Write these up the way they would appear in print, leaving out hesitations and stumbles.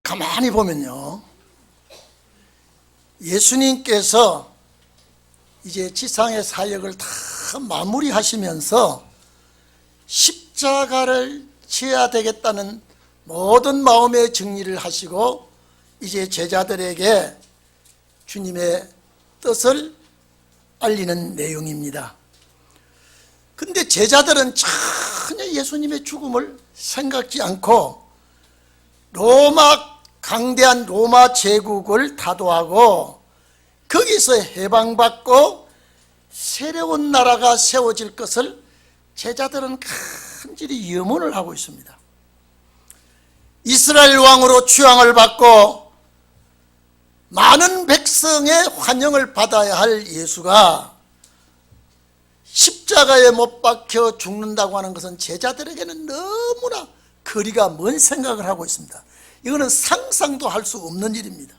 가만히 보면요, 예수님께서 이제 지상의 사역을 다 마무리하시면서 십자가를 지어야 되겠다는 모든 마음의 정리를 하시고 이제 제자들에게 주님의 뜻을 알리는 내용입니다. 근데 제자들은 전혀 예수님의 죽음을 생각지 않고 강대한 로마 제국을 타도하고 거기서 해방받고 새로운 나라가 세워질 것을 제자들은 간절히 염원을 하고 있습니다. 이스라엘 왕으로 취왕을 받고 많은 백성의 환영을 받아야 할 예수가 십자가에 못 박혀 죽는다고 하는 것은 제자들에게는 너무나 거리가 먼 생각을 하고 있습니다. 이거는 상상도 할 수 없는 일입니다.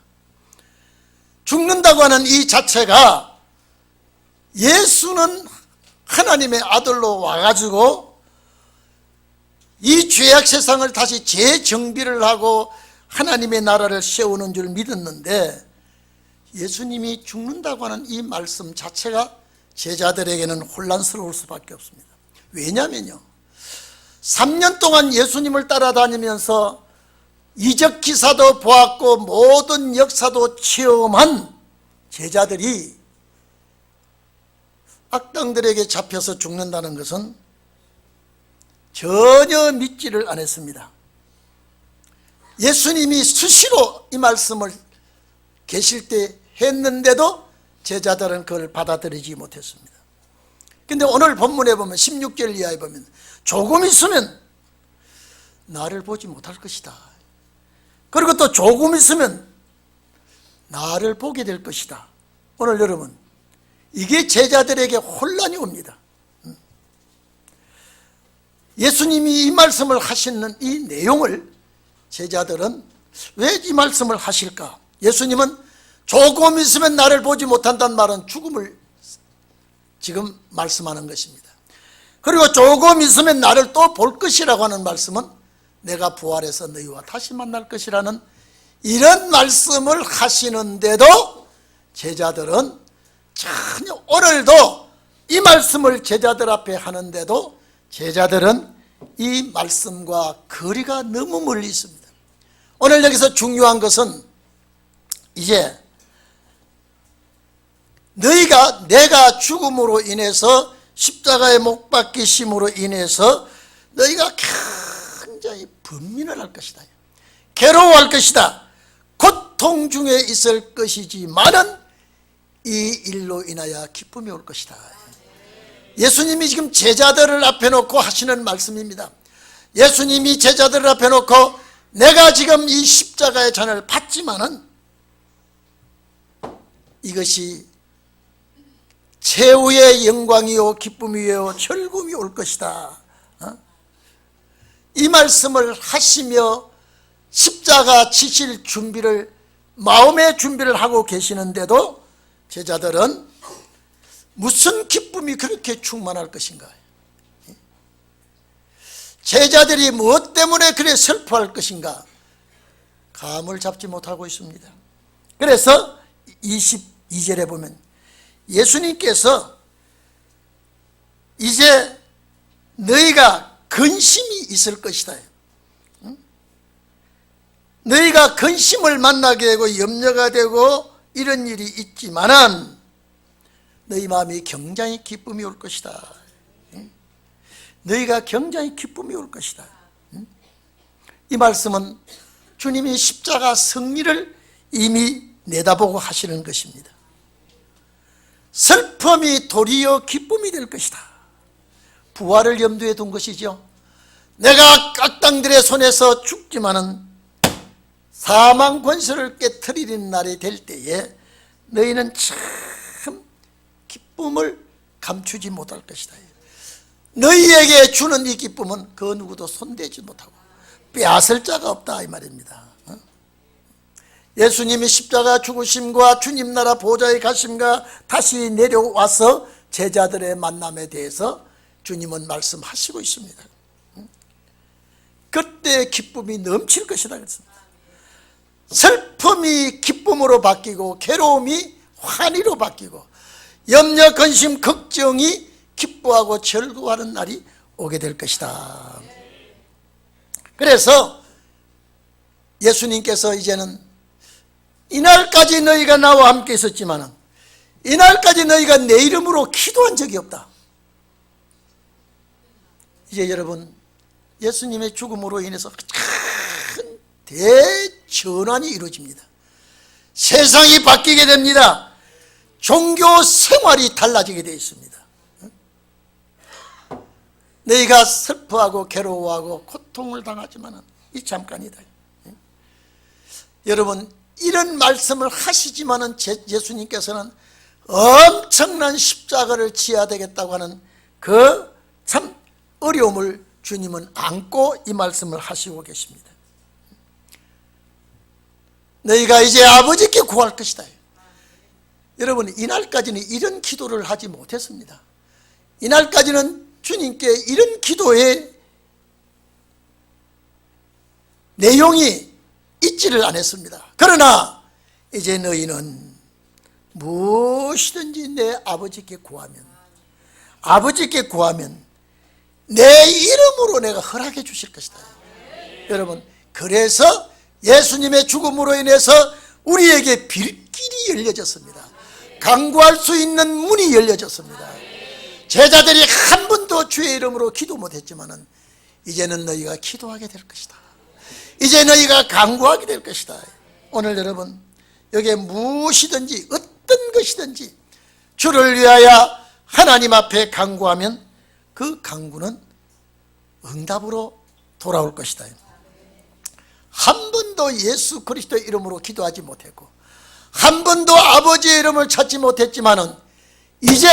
죽는다고 하는 이 자체가 예수는 하나님의 아들로 와가지고 이 죄악 세상을 다시 재정비를 하고 하나님의 나라를 세우는 줄 믿었는데 예수님이 죽는다고 하는 이 말씀 자체가 제자들에게는 혼란스러울 수밖에 없습니다. 왜냐면요, 3년 동안 예수님을 따라다니면서 이적 기사도 보았고 모든 역사도 체험한 제자들이 악당들에게 잡혀서 죽는다는 것은 전혀 믿지를 않았습니다. 예수님이 수시로 이 말씀을 계실 때 했는데도 제자들은 그걸 받아들이지 못했습니다. 근데 오늘 본문에 보면 16절 이하에 보면 조금 있으면 나를 보지 못할 것이다. 그리고 또 조금 있으면 나를 보게 될 것이다. 오늘 여러분, 이게 제자들에게 혼란이 옵니다. 예수님이 이 말씀을 하시는 이 내용을 제자들은 왜 이 말씀을 하실까? 예수님은 조금 있으면 나를 보지 못한다는 말은 죽음을 지금 말씀하는 것입니다. 그리고 조금 있으면 나를 또 볼 것이라고 하는 말씀은 내가 부활해서 너희와 다시 만날 것이라는 이런 말씀을 하시는데도 제자들은 전혀, 오늘도 이 말씀을 제자들 앞에 하는데도 제자들은 이 말씀과 거리가 너무 멀리 있습니다. 오늘 여기서 중요한 것은 이제 내가 죽음으로 인해서 십자가에 못 박히심으로 인해서 너희가 굉장히 번민을 할 것이다, 괴로워할 것이다, 고통 중에 있을 것이지만은 이 일로 인하여 기쁨이 올 것이다. 예수님이 지금 제자들을 앞에 놓고 하시는 말씀입니다. 예수님이 제자들을 앞에 놓고 내가 지금 이 십자가의 잔을 받지만은 이것이 최후의 영광이요 기쁨이요 철금이 올 것이다. 이 말씀을 하시며 십자가 지실 준비를, 마음의 준비를 하고 계시는데도 제자들은 무슨 기쁨이 그렇게 충만할 것인가? 제자들이 무엇 때문에 그래 슬퍼할 것인가? 감을 잡지 못하고 있습니다. 그래서 22절에 보면 예수님께서 이제 너희가 근심이 있을 것이다. 너희가 근심을 만나게 되고 염려가 되고 이런 일이 있지만은 너희 마음이 굉장히 기쁨이 올 것이다. 너희가 굉장히 기쁨이 올 것이다. 이 말씀은 주님이 십자가 승리를 이미 내다보고 하시는 것입니다. 슬픔이 도리어 기쁨이 될 것이다. 부활을 염두에 둔 것이죠. 내가 악당들의 손에서 죽지만은 사망 권세를 깨트리는 날이 될 때에 너희는 참 기쁨을 감추지 못할 것이다. 너희에게 주는 이 기쁨은 그 누구도 손대지 못하고 빼앗을 자가 없다, 이 말입니다. 예수님이 십자가 죽으심과 주님 나라 보좌에 가심과 다시 내려와서 제자들의 만남에 대해서 주님은 말씀하시고 있습니다. 그때 기쁨이 넘칠 것이다 그랬습니다. 슬픔이 기쁨으로 바뀌고 괴로움이 환희로 바뀌고 염려, 근심, 걱정이 기뻐하고 즐거워하는 날이 오게 될 것이다. 그래서 예수님께서 이제는 이날까지 너희가 나와 함께 있었지만 이날까지 너희가 내 이름으로 기도한 적이 없다. 이제 여러분, 예수님의 죽음으로 인해서 큰 대전환이 이루어집니다. 세상이 바뀌게 됩니다. 종교 생활이 달라지게 되어 있습니다. 너희가 슬퍼하고 괴로워하고 고통을 당하지만 이 잠깐이다. 여러분, 이런 말씀을 하시지만은 예수님께서는 엄청난 십자가를 지어야 되겠다고 하는 그 참 어려움을 주님은 안고 이 말씀을 하시고 계십니다. 너희가 이제 아버지께 구할 것이다. 여러분, 이날까지는 이런 기도를 하지 못했습니다. 이날까지는 주님께 이런 기도의 내용이 있지를 않았습니다. 그러나 이제 너희는 무엇이든지 내 아버지께 구하면 내 이름으로 내가 허락해 주실 것이다. 여러분, 그래서 예수님의 죽음으로 인해서 우리에게 빌길이 열려졌습니다. 간구할 수 있는 문이 열려졌습니다. 제자들이 한 번도 주의 이름으로 기도 못했지만 이제는 너희가 기도하게 될 것이다. 이제 너희가 간구하게 될 것이다. 오늘 여러분, 여기에 무엇이든지 어떤 것이든지 주를 위하여 하나님 앞에 간구하면 그 간구는 응답으로 돌아올 것이다. 한 번도 예수 그리스도의 이름으로 기도하지 못했고 한 번도 아버지의 이름을 찾지 못했지만은 이제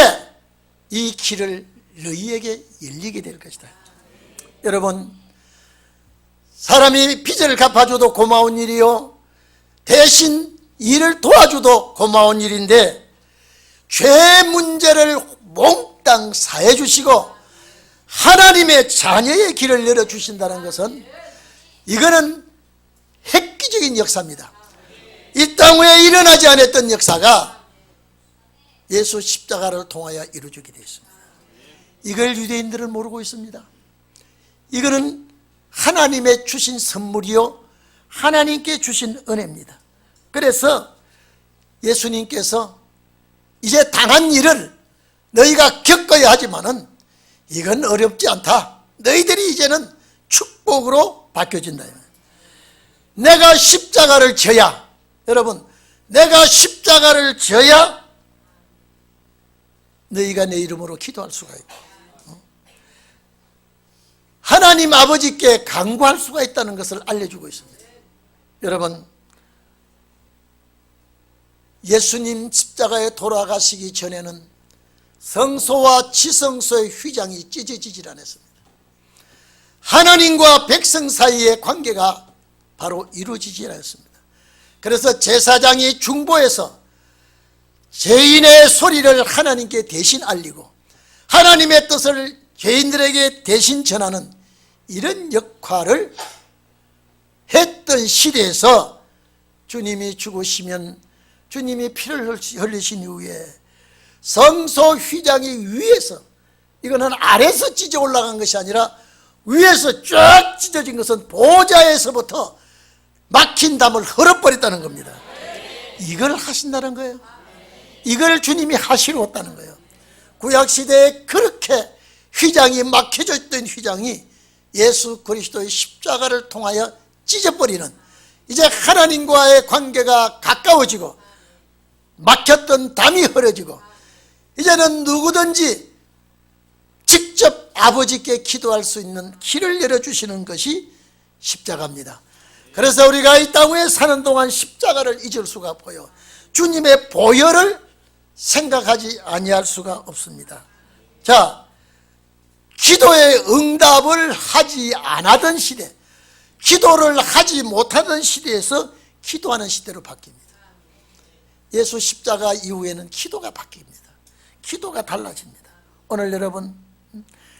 이 길을 너희에게 열리게 될 것이다. 여러분, 사람이 빚을 갚아줘도 고마운 일이요, 대신 일을 도와줘도 고마운 일인데 죄 문제를 몽땅 사해 주시고 하나님의 자녀의 길을 열어주신다는 것은 이거는 획기적인 역사입니다. 이 땅 위에 일어나지 않았던 역사가 예수 십자가를 통하여 이루어지게 되어 있습니다. 이걸 유대인들은 모르고 있습니다. 이거는 하나님의 주신 선물이요, 하나님께 주신 은혜입니다. 그래서 예수님께서 이제 당한 일을 너희가 겪어야 하지만은 이건 어렵지 않다. 너희들이 이제는 축복으로 바뀌어진다. 내가 십자가를 져야, 여러분, 내가 십자가를 져야 너희가 내 이름으로 기도할 수가 있고 하나님 아버지께 간구할 수가 있다는 것을 알려주고 있습니다. 여러분, 예수님 십자가에 돌아가시기 전에는 성소와 지성소의 휘장이 찢어지질 않았습니다. 하나님과 백성 사이의 관계가 바로 이루어지질 않았습니다. 그래서 제사장이 중보해서 죄인의 소리를 하나님께 대신 알리고 하나님의 뜻을 죄인들에게 대신 전하는 이런 역할을 했던 시대에서 주님이 죽으시면 주님이 피를 흘리신 이후에 성소 휘장이 위에서, 이거는 아래에서 찢어 올라간 것이 아니라 위에서 쫙 찢어진 것은 보좌에서부터 막힌 담을 헐어버렸다는 겁니다. 이걸 하신다는 거예요. 이걸 주님이 하시러 왔다는 거예요. 구약시대에 그렇게 휘장이 막혀져 있던 휘장이 예수 그리스도의 십자가를 통하여 찢어버리는, 이제 하나님과의 관계가 가까워지고 막혔던 담이 흐려지고 이제는 누구든지 직접 아버지께 기도할 수 있는 길을 열어주시는 것이 십자가입니다. 그래서 우리가 이 땅 위에 사는 동안 십자가를 잊을 수가 없고요, 주님의 보혈을 생각하지 아니할 수가 없습니다. 자, 기도의 응답을 하지 않았던 시대, 기도를 하지 못하던 시대에서 기도하는 시대로 바뀝니다. 예수 십자가 이후에는 기도가 바뀝니다. 기도가 달라집니다. 오늘 여러분,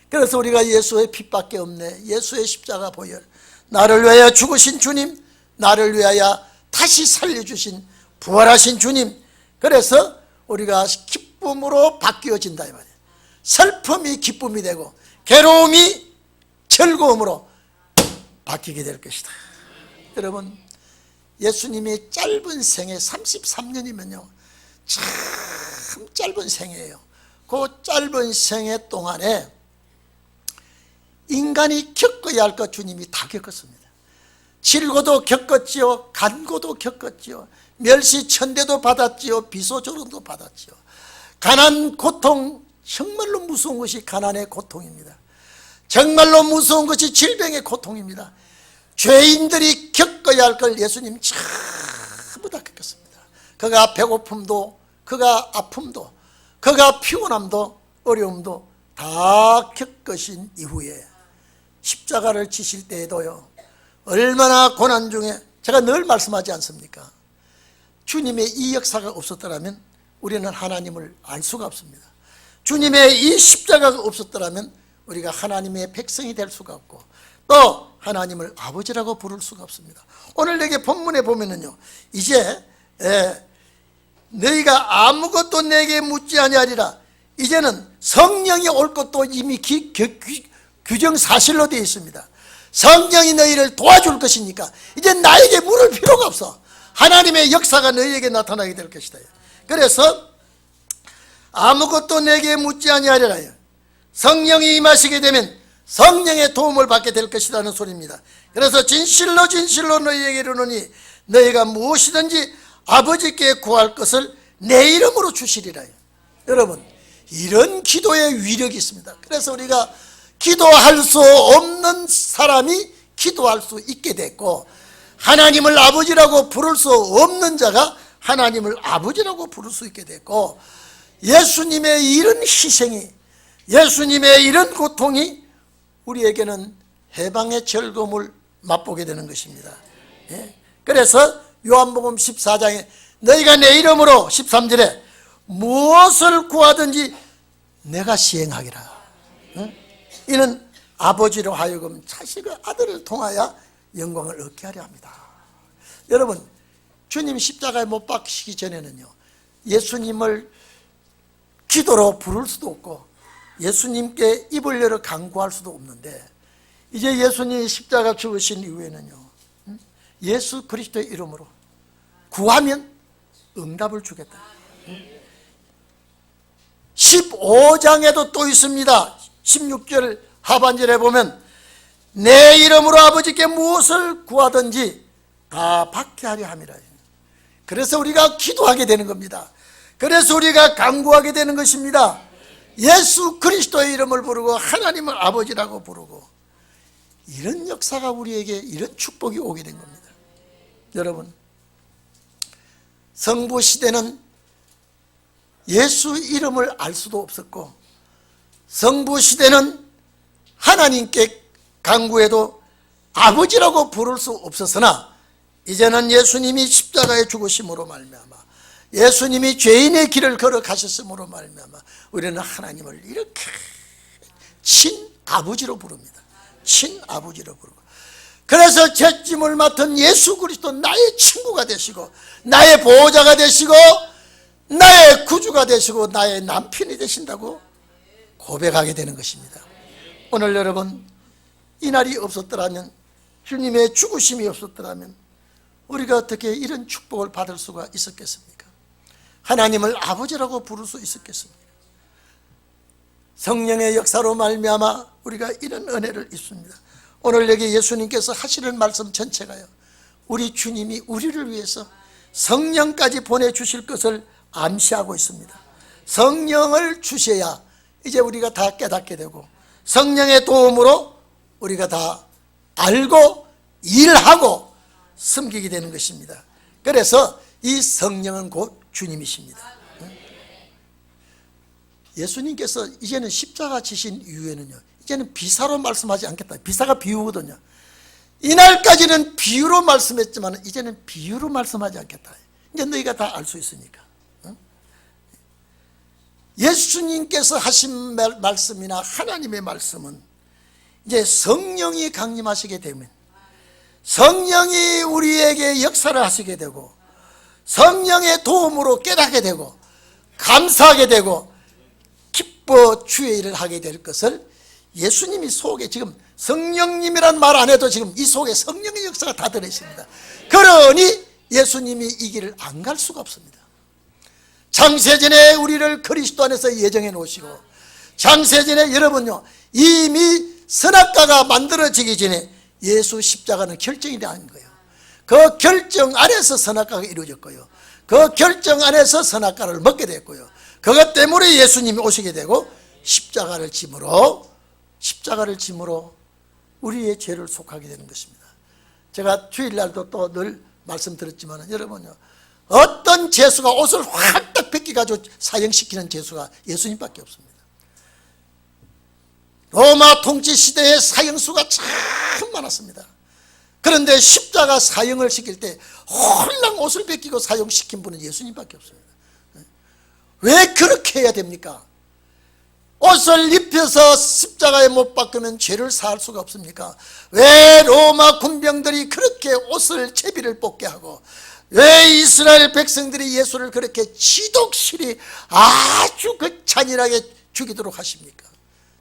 그래서 우리가 예수의 빛밖에 없네, 예수의 십자가 보혈, 나를 위하여 죽으신 주님, 나를 위하여 다시 살려주신 부활하신 주님, 그래서 우리가 기쁨으로 바뀌어진다 이 말이에요. 슬픔이 기쁨이 되고 괴로움이 즐거움으로 바뀌게 될 것이다. 여러분, 예수님이 짧은 생애 33년이면요 참 짧은 생애예요. 그 짧은 생애 동안에 인간이 겪어야 할 것 주님이 다 겪었습니다. 질고도 겪었지요, 간고도 겪었지요, 멸시천대도 받았지요, 비소조롱도 받았지요. 가난 고통, 정말로 무서운 것이 가난의 고통입니다. 정말로 무서운 것이 질병의 고통입니다. 죄인들이 겪어야 할 걸 예수님 전부 다 겪었습니다. 그가 배고픔도, 그가 아픔도, 그가 피곤함도, 어려움도 다 겪으신 이후에 십자가를 지실 때에도요 얼마나 고난 중에, 제가 늘 말씀하지 않습니까? 주님의 이 역사가 없었더라면 우리는 하나님을 알 수가 없습니다. 주님의 이 십자가가 없었더라면 우리가 하나님의 백성이 될 수가 없고 또 하나님을 아버지라고 부를 수가 없습니다. 오늘 여기 본문에 보면은요, 이제 너희가 아무것도 내게 묻지 아니하리라. 이제는 성령이 올 것도 이미 규정사실로 되어 있습니다. 성령이 너희를 도와줄 것이니까 이제 나에게 물을 필요가 없어. 하나님의 역사가 너희에게 나타나게 될 것이다. 그래서 아무것도 내게 묻지 아니하리라. 성령이 임하시게 되면 성령의 도움을 받게 될 것이라는 소리입니다. 그래서 진실로 진실로 너희에게 이르노니 너희가 무엇이든지 아버지께 구할 것을 내 이름으로 주시리라. 여러분, 이런 기도의 위력이 있습니다. 그래서 우리가 기도할 수 없는 사람이 기도할 수 있게 됐고, 하나님을 아버지라고 부를 수 없는 자가 하나님을 아버지라고 부를 수 있게 됐고, 예수님의 이런 희생이, 예수님의 이런 고통이 우리에게는 해방의 즐거움을 맛보게 되는 것입니다. 그래서 요한복음 14장에 너희가 내 이름으로 13절에 무엇을 구하든지 내가 시행하리라. 이는 아버지로 하여금 자식의 아들을 통하여 영광을 얻게 하려 합니다. 여러분, 주님 십자가에 못 박히기 전에는요 예수님을 기도로 부를 수도 없고 예수님께 입을 열어 간구할 수도 없는데, 이제 예수님이 십자가 죽으신 이후에는요 예수 그리스도의 이름으로 구하면 응답을 주겠다. 15장에도 또 있습니다. 16절 하반절에 보면 내 이름으로 아버지께 무엇을 구하든지 다 받게 하려 함이라. 그래서 우리가 기도하게 되는 겁니다. 그래서 우리가 간구하게 되는 것입니다. 예수 그리스도의 이름을 부르고 하나님을 아버지라고 부르고, 이런 역사가 우리에게, 이런 축복이 오게 된 겁니다. 여러분, 성부 시대는 예수 이름을 알 수도 없었고, 성부 시대는 하나님께 간구해도 아버지라고 부를 수 없었으나, 이제는 예수님이 십자가에 죽으심으로 말미암아, 예수님이 죄인의 길을 걸어가셨음으로 말미암아 우리는 하나님을 이렇게 친아버지로 부릅니다. 친아버지로 부르고, 그래서 죄짐을 맡은 예수 그리스도 나의 친구가 되시고 나의 보호자가 되시고 나의 구주가 되시고 나의 남편이 되신다고 고백하게 되는 것입니다. 오늘 여러분, 이 날이 없었더라면, 주님의 죽으심이 없었더라면 우리가 어떻게 이런 축복을 받을 수가 있었겠습니까? 하나님을 아버지라고 부를 수 있었겠습니까? 성령의 역사로 말미암아 우리가 이런 은혜를 입습니다. 오늘 여기 예수님께서 하시는 말씀 전체가요 우리 주님이 우리를 위해서 성령까지 보내주실 것을 암시하고 있습니다. 성령을 주셔야 이제 우리가 다 깨닫게 되고, 성령의 도움으로 우리가 다 알고 일하고 섬기게 되는 것입니다. 그래서 이 성령은 곧 주님이십니다. 예수님께서 이제는 십자가 지신 이후에는요 이제는 비사로 말씀하지 않겠다. 비사가 비유거든요. 이날까지는 비유로 말씀했지만 이제는 비유로 말씀하지 않겠다. 이제 너희가 다 알 수 있으니까. 예수님께서 하신 말씀이나 하나님의 말씀은 이제 성령이 강림하시게 되면, 성령이 우리에게 역사를 하시게 되고 성령의 도움으로 깨닫게 되고 감사하게 되고 기뻐 주의 일을 하게 될 것을 예수님이 속에 지금 성령님이란 말 안 해도 지금 이 속에 성령의 역사가 다 들어있습니다. 그러니 예수님이 이 길을 안 갈 수가 없습니다. 창세전에 우리를 그리스도 안에서 예정해 놓으시고 창세전에 여러분요 이미 선악과가 만들어지기 전에 예수 십자가는 결정이 된 거예요. 그 결정 안에서 선악과가 이루어졌고요. 그 결정 안에서 선악과를 먹게 됐고요. 그것 때문에 예수님이 오시게 되고 십자가를 짐으로 우리의 죄를 속하게 되는 것입니다. 제가 주일날도 또 늘 말씀드렸지만 여러분요 어떤 죄수가 옷을 활딱 벗겨가지고 사형시키는 죄수가 예수님밖에 없습니다. 로마 통치 시대에 사형수가 참 많았습니다. 그런데 십자가 사형을 시킬 때 홀랑 옷을 벗기고 사형시킨 분은 예수님밖에 없습니다. 왜 그렇게 해야 됩니까? 옷을 입혀서 십자가에 못 박으면 죄를 사할 수가 없습니까? 왜 로마 군병들이 그렇게 옷을 제비를 뽑게 하고 왜 이스라엘 백성들이 예수를 그렇게 지독실히 아주 그 잔인하게 죽이도록 하십니까?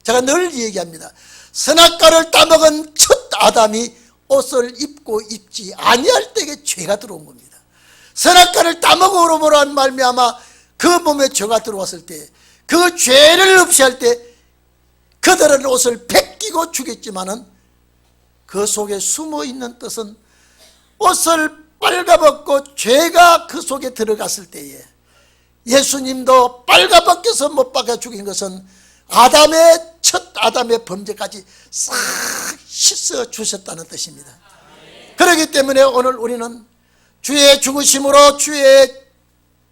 제가 늘 얘기합니다. 선악과를 따먹은 첫 아담이 옷을 입고 입지 아니할 때에 죄가 들어온 겁니다. 선악과를 따먹으로 한 말미암아 그 몸에 죄가 들어왔을 때 그 죄를 없이 할 때 그들은 옷을 벗기고 죽였지만은 그 속에 숨어있는 뜻은 옷을 빨가벗고 죄가 그 속에 들어갔을 때에 예수님도 빨가벗겨서 못 박아 죽인 것은 첫 아담의 범죄까지 싹 씻어 주셨다는 뜻입니다. 그렇기 때문에 오늘 우리는 주의 죽으심으로 주의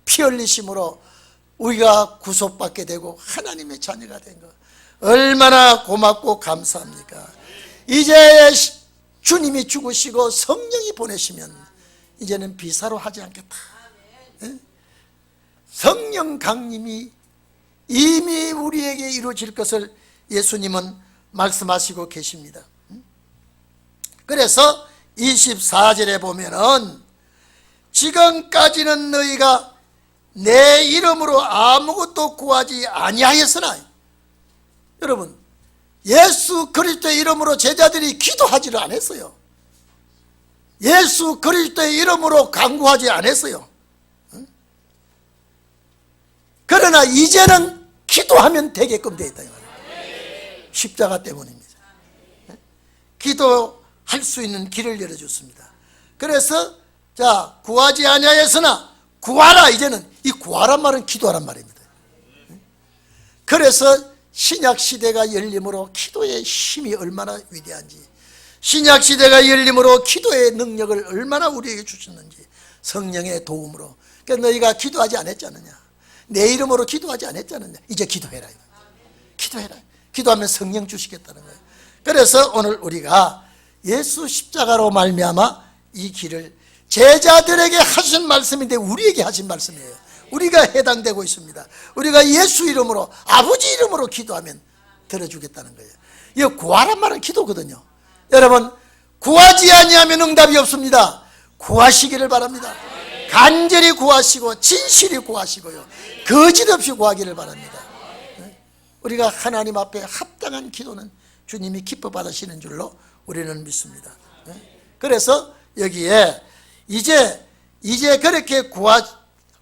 피 흘리심으로 우리가 구속받게 되고 하나님의 자녀가 된 것 얼마나 고맙고 감사합니까? 이제 주님이 죽으시고 성령이 보내시면 이제는 비사로 하지 않겠다. 성령 강림이 이미 우리에게 이루어질 것을 예수님은 말씀하시고 계십니다. 그래서 24절에 보면은 지금까지는 너희가 내 이름으로 아무것도 구하지 아니하였으나 여러분 예수 그리스도의 이름으로 제자들이 기도하지를 않았어요. 예수 그리스도의 이름으로 간구하지 않았어요. 그러나 이제는 기도하면 되게끔 되어 있다. 십자가 때문입니다. 기도할 수 있는 길을 열어줬습니다. 그래서 자 구하지 아니하였으나 구하라. 이제는 이 구하란 말은 기도하란 말입니다. 그래서 신약시대가 열림으로 기도의 힘이 얼마나 위대한지 신약시대가 열림으로 기도의 능력을 얼마나 우리에게 주셨는지 성령의 도움으로 그러니까 너희가 기도하지 않았잖느냐 내 이름으로 기도하지 않았잖느냐 이제 기도해라. 기도해라. 기도하면 성령 주시겠다는 거예요. 그래서 오늘 우리가 예수 십자가로 말미암아 이 길을 제자들에게 하신 말씀인데 우리에게 하신 말씀이에요. 우리가 해당되고 있습니다. 우리가 예수 이름으로 아버지 이름으로 기도하면 들어주겠다는 거예요. 이 구하란 말은 기도거든요. 여러분 구하지 아니하면 응답이 없습니다. 구하시기를 바랍니다. 간절히 구하시고 진실히 구하시고요 거짓 없이 구하기를 바랍니다. 우리가 하나님 앞에 합당한 기도는 주님이 기뻐 받으시는 줄로 우리는 믿습니다. 그래서 여기에 이제 그렇게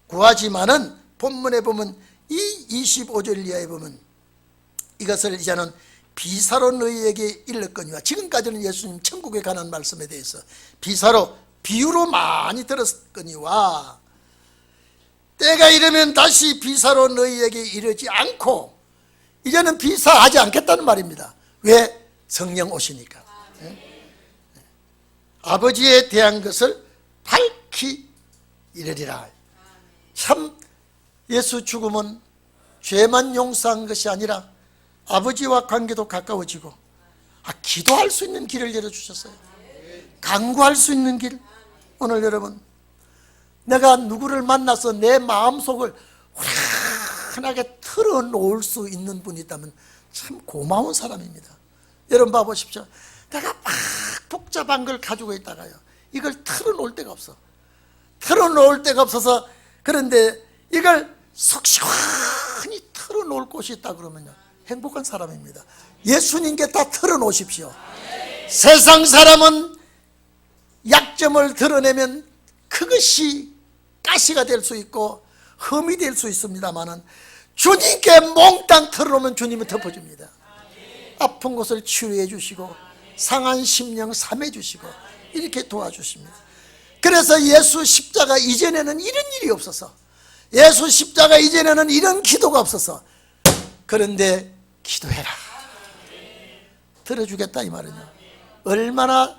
구하지만은 본문에 보면 이 25절 이하에 보면 이것을 이제는 비사로 너희에게 일렀거니와 지금까지는 예수님 천국에 관한 말씀에 대해서 비사로 비유로 많이 들었거니와 때가 이르면 다시 비사로 너희에게 이르지 않고 이제는 비사하지 않겠다는 말입니다. 왜? 성령 오시니까. 아버지에 대한 것을 밝히 이르리라. 참 예수 죽음은 죄만 용서한 것이 아니라 아버지와 관계도 가까워지고 기도할 수 있는 길을 열어주셨어요. 간구할 수 있는 길. 오늘 여러분 내가 누구를 만나서 내 마음속을 환하게 털어놓을 수 있는 분이 있다면 참 고마운 사람입니다. 여러분 봐보십시오. 내가 막 복잡한 걸 가지고 있다가요, 이걸 털어놓을 데가 없어. 털어놓을 데가 없어서. 그런데 이걸 속 시원히 털어놓을 곳이 있다 그러면요, 행복한 사람입니다. 예수님께 다 털어놓으십시오. 세상 사람은 약점을 드러내면 그것이 가시가 될 수 있고 흠이 될 수 있습니다만은, 주님께 몽땅 털어놓으면 주님은 덮어줍니다. 아픈 곳을 치료해 주시고 상한 심령 삼해 주시고 이렇게 도와주십니다. 그래서 예수 십자가 이전에는 이런 일이 없어서, 예수 십자가 이전에는 이런 기도가 없어서, 그런데 기도해라, 들어주겠다 이 말은요, 얼마나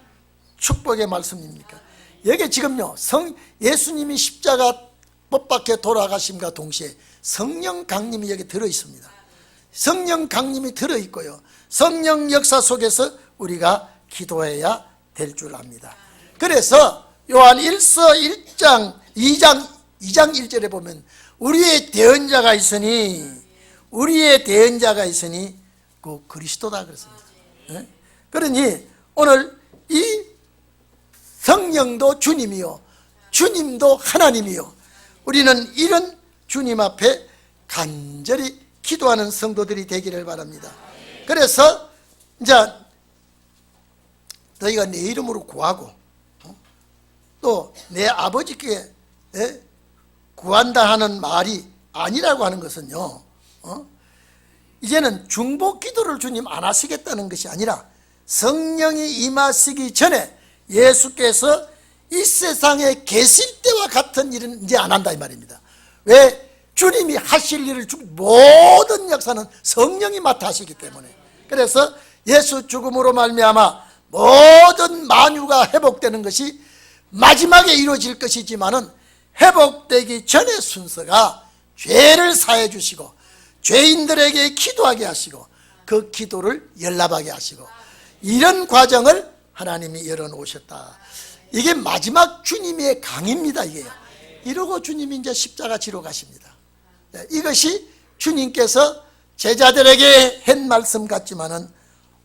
축복의 말씀입니까? 여기 지금요, 예수님이 십자가 못 박혀 돌아가심과 동시에 성령 강림이 여기 들어있습니다. 성령 강림이 들어있고요, 성령 역사 속에서 우리가 기도해야 될 줄 압니다. 그래서 요한 1서 2장 1절에 보면 우리의 대언자가 있으니 그 그리스도다 그랬습니다. 그러니 오늘 이 성령도 주님이요, 주님도 하나님이요, 우리는 이런 주님 앞에 간절히 기도하는 성도들이 되기를 바랍니다. 그래서 이제 너희가 내 이름으로 구하고 또 내 아버지께 구한다 하는 말이 아니라고 하는 것은요, 이제는 중보 기도를 주님 안 하시겠다는 것이 아니라 성령이 임하시기 전에 예수께서 이 세상에 계실 때와 같은 일은 이제 안 한다 이 말입니다. 왜? 주님이 하실 일을 모든 역사는 성령이 맡아 하시기 때문에. 그래서 예수 죽음으로 말미암아 모든 만유가 회복되는 것이 마지막에 이루어질 것이지만은, 회복되기 전의 순서가 죄를 사해 주시고 죄인들에게 기도하게 하시고 그 기도를 연락하게 하시고, 이런 과정을 하나님이 열어놓으셨다. 이게 마지막 주님의 강입니다. 이게요. 이러고 주님이 이제 십자가 지러 가십니다. 이것이 주님께서 제자들에게 한 말씀 같지만은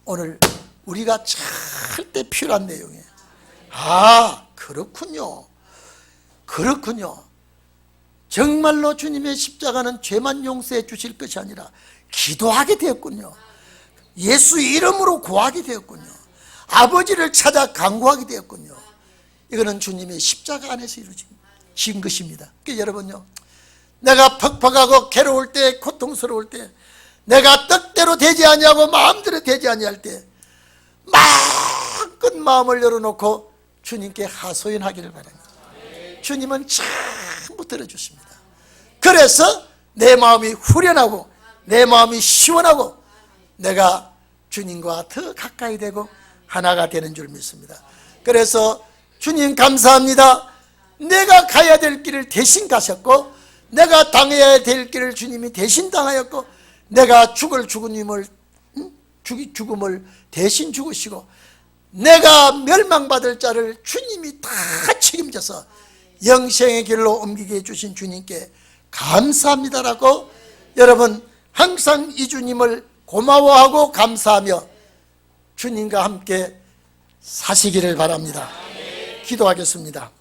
오늘 우리가 절대 필요한 내용이에요. 아, 그렇군요. 정말로 주님의 십자가는 죄만 용서해 주실 것이 아니라 기도하게 되었군요. 예수 이름으로 구하게 되었군요. 아버지를 찾아 간구하게 되었군요. 이거는 주님의 십자가 안에서 이루어진 것입니다. 그러니까 여러분요, 내가 퍽퍽하고 괴로울 때, 고통스러울 때, 내가 뜻대로 되지 아니하고 마음대로 되지 아니할 때 마음껏 마음을 열어놓고 주님께 하소연하기를 바랍니다. 주님은 전부 들어주십니다. 그래서 내 마음이 후련하고 내 마음이 시원하고 내가 주님과 더 가까이 되고 하나가 되는 줄 믿습니다. 그래서 주님 감사합니다. 내가 가야 될 길을 대신 가셨고, 내가 당해야 될 길을 주님이 대신 당하였고, 내가 죽을 죽음을 대신 죽으시고, 내가 멸망받을 자를 주님이 다 책임져서 영생의 길로 옮기게 해주신 주님께 감사합니다라고 여러분 항상 이 주님을 고마워하고 감사하며 주님과 함께 사시기를 바랍니다. 기도하겠습니다.